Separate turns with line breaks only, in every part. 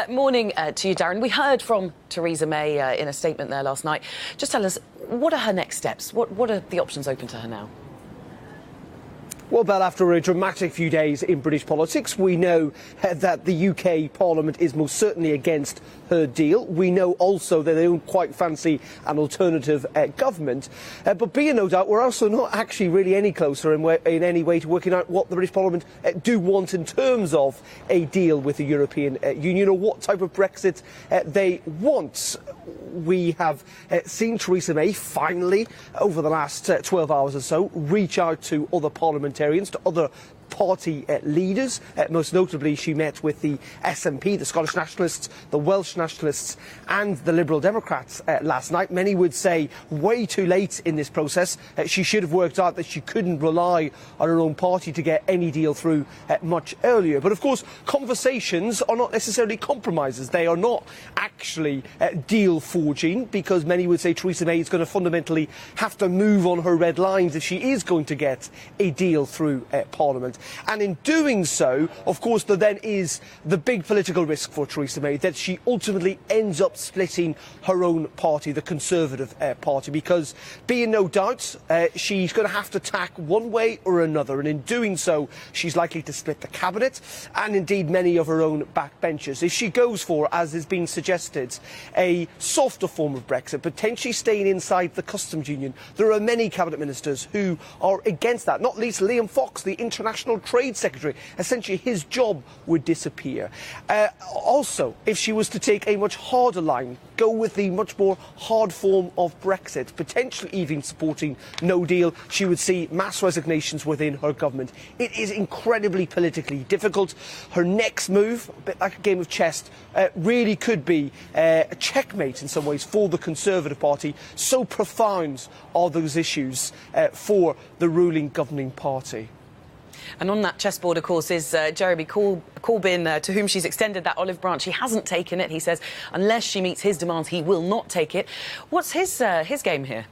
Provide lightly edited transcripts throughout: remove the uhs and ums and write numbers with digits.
Morning to you, Darren. We heard from Theresa May in a statement there last night. Just tell us, what are her next steps? What are the options open to her now?
Well, Belle, after a dramatic few days in British politics, we know that the UK Parliament is most certainly against her deal. We know also that they don't quite fancy an alternative government. But be in no doubt, we're also not actually really any closer in any way to working out what the British Parliament do want in terms of a deal with the European Union, or what type of Brexit they want. We have seen Theresa May finally, over the last 12 hours or so, reach out to other parliamentarians, to other party leaders. Most notably, she met with the SNP, the Scottish Nationalists, the Welsh Nationalists and the Liberal Democrats last night. Many would say way too late in this process. She should have worked out that she couldn't rely on her own party to get any deal through much earlier. But of course, conversations are not necessarily compromises. They are not actually deal forging, because many would say Theresa May is going to fundamentally have to move on her red lines if she is going to get a deal through Parliament. And in doing so, of course, there then is the big political risk for Theresa May, that she ultimately ends up splitting her own party, the Conservative Party, because, be in no doubt, she's going to have to tack one way or another, and in doing so, she's likely to split the cabinet and indeed many of her own backbenchers. If she goes for, as has been suggested, a softer form of Brexit, potentially staying inside the customs union, there are many cabinet ministers who are against that, not least Liam Fox, the International Trade Secretary. Essentially, his job would disappear. Also, if she was to take a much harder line, go with the much more hard form of Brexit, potentially even supporting no deal, she would see mass resignations within her government. It is incredibly politically difficult. Her next move, a bit like a game of chess, really could be a checkmate in some ways for the Conservative Party. So profound are those issues for the ruling governing party.
And on that chessboard, of course, is Jeremy Corbyn, to whom she's extended that olive branch. He hasn't taken it. He says unless she meets his demands, he will not take it. What's his game here?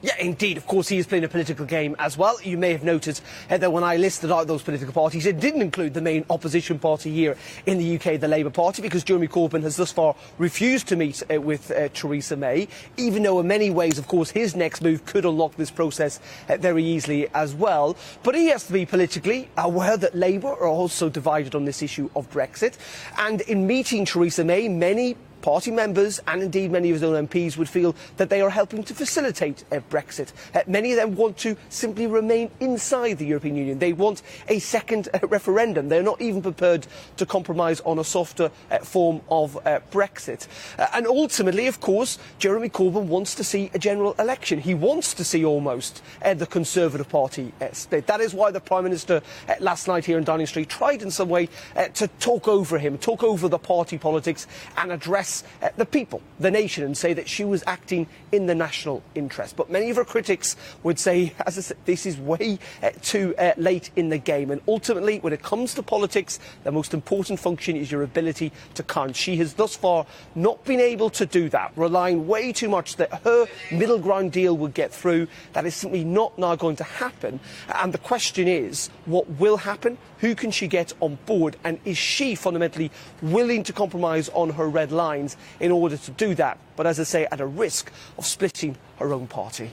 Yeah, indeed. Of course, he is playing a political game as well. You may have noted that when I listed out those political parties, it didn't include the main opposition party here in the UK, the Labour Party, because Jeremy Corbyn has thus far refused to meet with Theresa May, even though in many ways, of course, his next move could unlock this process very easily as well. But he has to be politically aware that Labour are also divided on this issue of Brexit. And in meeting Theresa May, many party members and indeed many of his own MPs would feel that they are helping to facilitate Brexit. Many of them want to simply remain inside the European Union. They want a second referendum. They're not even prepared to compromise on a softer form of Brexit. And ultimately, of course, Jeremy Corbyn wants to see a general election. He wants to see almost the Conservative Party split. That is why the Prime Minister last night here in Downing Street tried in some way to talk over him, talk over the party politics and address the people, the nation, and say that she was acting in the national interest. But many of her critics would say, as I said, this is way too late in the game. And ultimately, when it comes to politics, the most important function is your ability to count. She has thus far not been able to do that, relying way too much that her middle ground deal would get through. That is simply not now going to happen. And the question is, what will happen? Who can she get on board? And is she fundamentally willing to compromise on her red lines in order to do that? But as I say, at a risk of splitting her own party.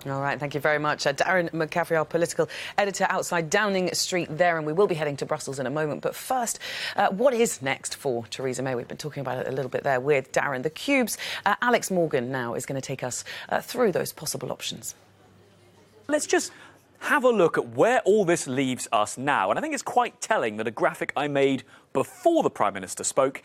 All right, thank you very much. Darren McCaffrey, our political editor outside Downing Street there, and we will be heading to Brussels in a moment. But first, what is next for Theresa May? We've been talking about it a little bit there with Darren. The Cube's Alex Morgan now is going to take us through those possible options.
Let's just have a look at where all this leaves us now. And I think it's quite telling that a graphic I made before the Prime Minister spoke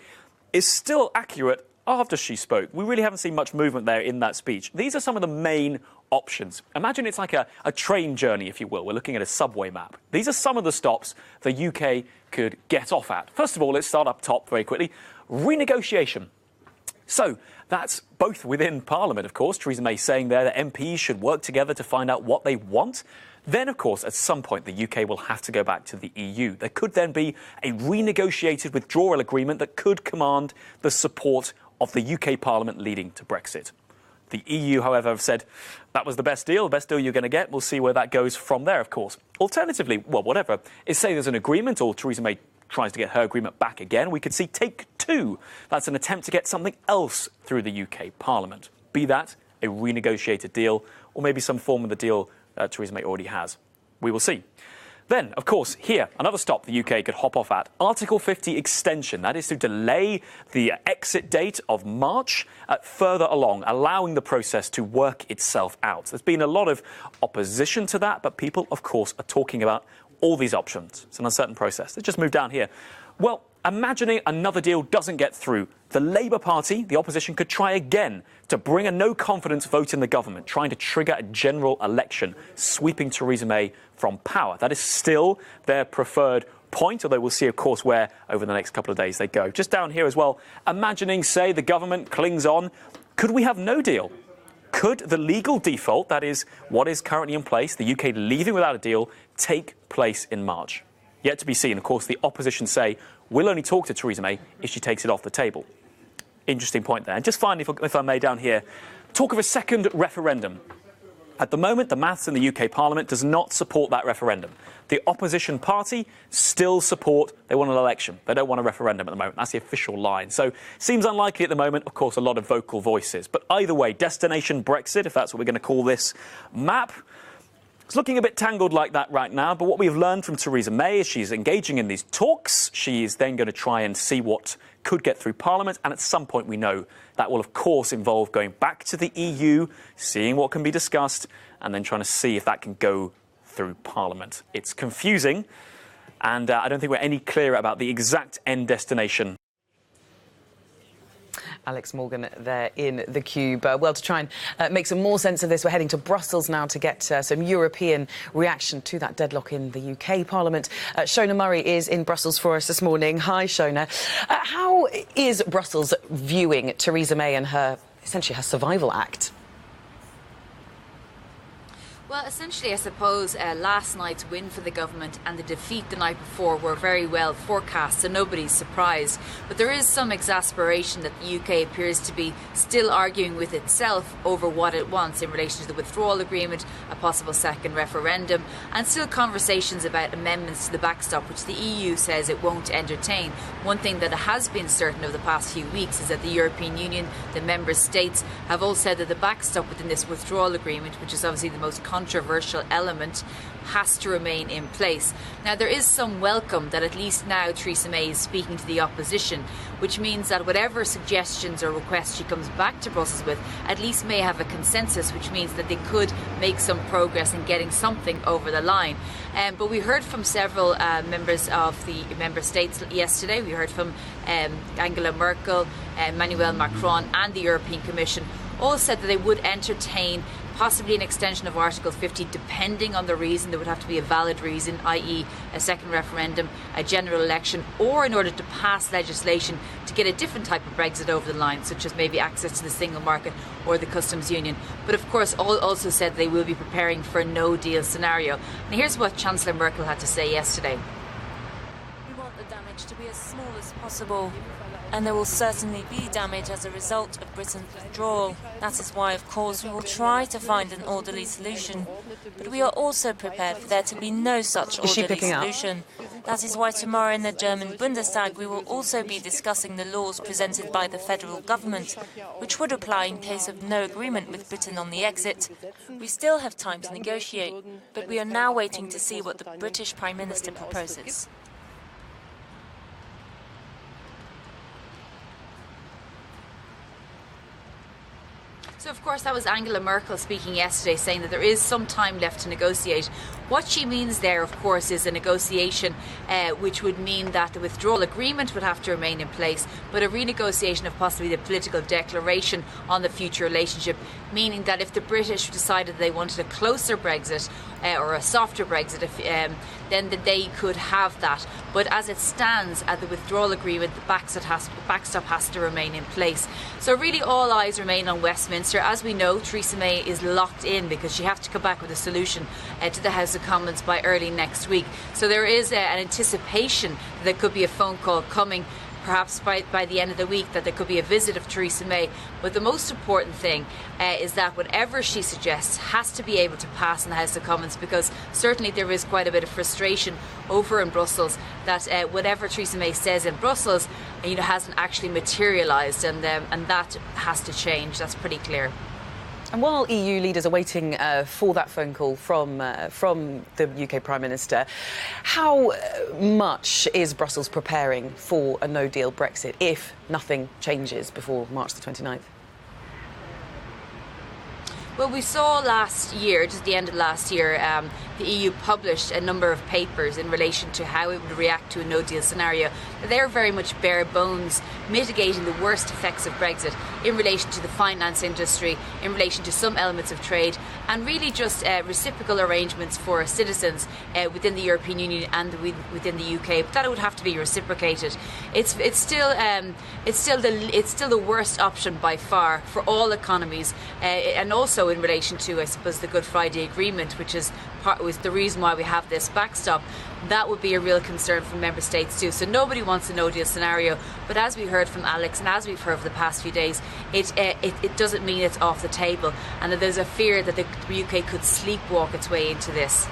is still accurate after she spoke. We really haven't seen much movement there in that speech. These are some of the main options. Imagine it's like a train journey, if you will. We're looking at a subway map. These are some of the stops the UK could get off at. First of all, let's start up top very quickly. Renegotiation. So that's both within Parliament, of course. Theresa May saying there that MPs should work together to find out what they want. Then, of course, at some point, the UK will have to go back to the EU. There could then be a renegotiated withdrawal agreement that could command the support of the UK Parliament leading to Brexit. The EU, however, have said that was the best deal you're going to get. We'll see where that goes from there, of course. Alternatively, well, whatever, is say there's an agreement or Theresa May tries to get her agreement back again, we could see take two. That's an attempt to get something else through the UK Parliament. Be that a renegotiated deal or maybe some form of the deal Theresa May already has. We will see. Then, of course, here, another stop the UK could hop off at. Article 50 extension. That is to delay the exit date of March further along, allowing the process to work itself out. There's been a lot of opposition to that, but people, of course, are talking about all these options. It's an uncertain process. Let's just move down here. Well, imagining another deal doesn't get through, the Labour Party, the opposition, could try again to bring a no-confidence vote in the government, trying to trigger a general election, sweeping Theresa May from power. That is still their preferred point, although we'll see, of course, where over the next couple of days they go. Just down here as well, imagining, say, the government clings on. Could we have no deal? Could the legal default, that is what is currently in place, the UK leaving without a deal, take place in March? Yet to be seen. Of course, the opposition say we'll only talk to Theresa May if she takes it off the table. Interesting point there. And just finally, if I may, down here, talk of a second referendum. At the moment, the maths in the UK Parliament does not support that referendum. The opposition party still support, they want an election. They don't want a referendum at the moment. That's the official line. So seems unlikely at the moment. Of course, a lot of vocal voices. But either way, destination Brexit, if that's what we're going to call this map, it's looking a bit tangled like that right now, but what we've learned from Theresa May is she's engaging in these talks. She's then going to try and see what could get through Parliament, and at some point we know that will, of course, involve going back to the EU, seeing what can be discussed, and then trying to see if that can go through Parliament. It's confusing, and I don't think we're any clearer about the exact end destination.
Alex Morgan there in the Cube. Well, to try and make some more sense of this, we're heading to Brussels now to get some European reaction to that deadlock in the UK Parliament. Shona Murray is in Brussels for us this morning. Hi, Shona. How is Brussels viewing Theresa May and essentially her survival act?
Well, essentially, I suppose last night's win for the government and the defeat the night before were very well forecast, so nobody's surprised. But there is some exasperation that the UK appears to be still arguing with itself over what it wants in relation to the withdrawal agreement, a possible second referendum, and still conversations about amendments to the backstop, which the EU says it won't entertain. One thing that has been certain over the past few weeks is that the European Union, the member states, have all said that the backstop within this withdrawal agreement, which is obviously the most controversial element, has to remain in place. Now, there is some welcome that at least now Theresa May is speaking to the opposition, which means that whatever suggestions or requests she comes back to Brussels with, at least may have a consensus, which means that they could make some progress in getting something over the line. But we heard from several members of the member states yesterday. We heard from Angela Merkel, Emmanuel Macron and the European Commission, all said that they would entertain possibly an extension of Article 50, depending on the reason. There would have to be a valid reason, i.e. a second referendum, a general election, or in order to pass legislation to get a different type of Brexit over the line, such as maybe access to the single market or the customs union. But of course, all also said they will be preparing for a no-deal scenario. And here's what Chancellor Merkel had to say yesterday.
We want the damage to be as small as possible, and there will certainly be damage as a result of Britain's withdrawal. That is why, of course, we will try to find an orderly solution. But we are also prepared for there to be no such orderly solution. That is why tomorrow in the German Bundestag we will also be discussing the laws presented by the federal government, which would apply in case of no agreement with Britain on the exit. We still have time to negotiate, but we are now waiting to see what the British Prime Minister proposes.
So, of course, that was Angela Merkel speaking yesterday, saying that there is some time left to negotiate. What she means there, of course, is a negotiation which would mean that the withdrawal agreement would have to remain in place, but a renegotiation of possibly the political declaration on the future relationship, meaning that if the British decided they wanted a closer Brexit or a softer Brexit, then they could have that. But as it stands at the withdrawal agreement, the backstop has to remain in place. So really all eyes remain on Westminster. As we know, Theresa May is locked in because she has to come back with a solution to the House of Commons by early next week. So there is an anticipation that there could be a phone call coming perhaps by the end of the week, that there could be a visit of Theresa May. But the most important thing is that whatever she suggests has to be able to pass in the House of Commons, because certainly there is quite a bit of frustration over in Brussels that whatever Theresa May says in Brussels, hasn't actually materialised, and that has to change. That's pretty clear.
And while EU leaders are waiting for that phone call from the UK Prime Minister, how much is Brussels preparing for a no-deal Brexit if nothing changes before March the 29th?
Well, we saw last year, just the end of last year, the EU published a number of papers in relation to how it would react to a no-deal scenario. They're very much bare bones, mitigating the worst effects of Brexit in relation to the finance industry, in relation to some elements of trade, and really just reciprocal arrangements for citizens within the European Union and within the UK. But that would have to be reciprocated. It's still the worst option by far for all economies, and also in relation to, I suppose, the Good Friday Agreement, which was the reason why we have this backstop. That would be a real concern for member states too. So nobody wants a no-deal scenario. But as we heard from Alex, and as we've heard for the past few days, it doesn't mean it's off the table, and that there's a fear that the UK could sleepwalk its way into this.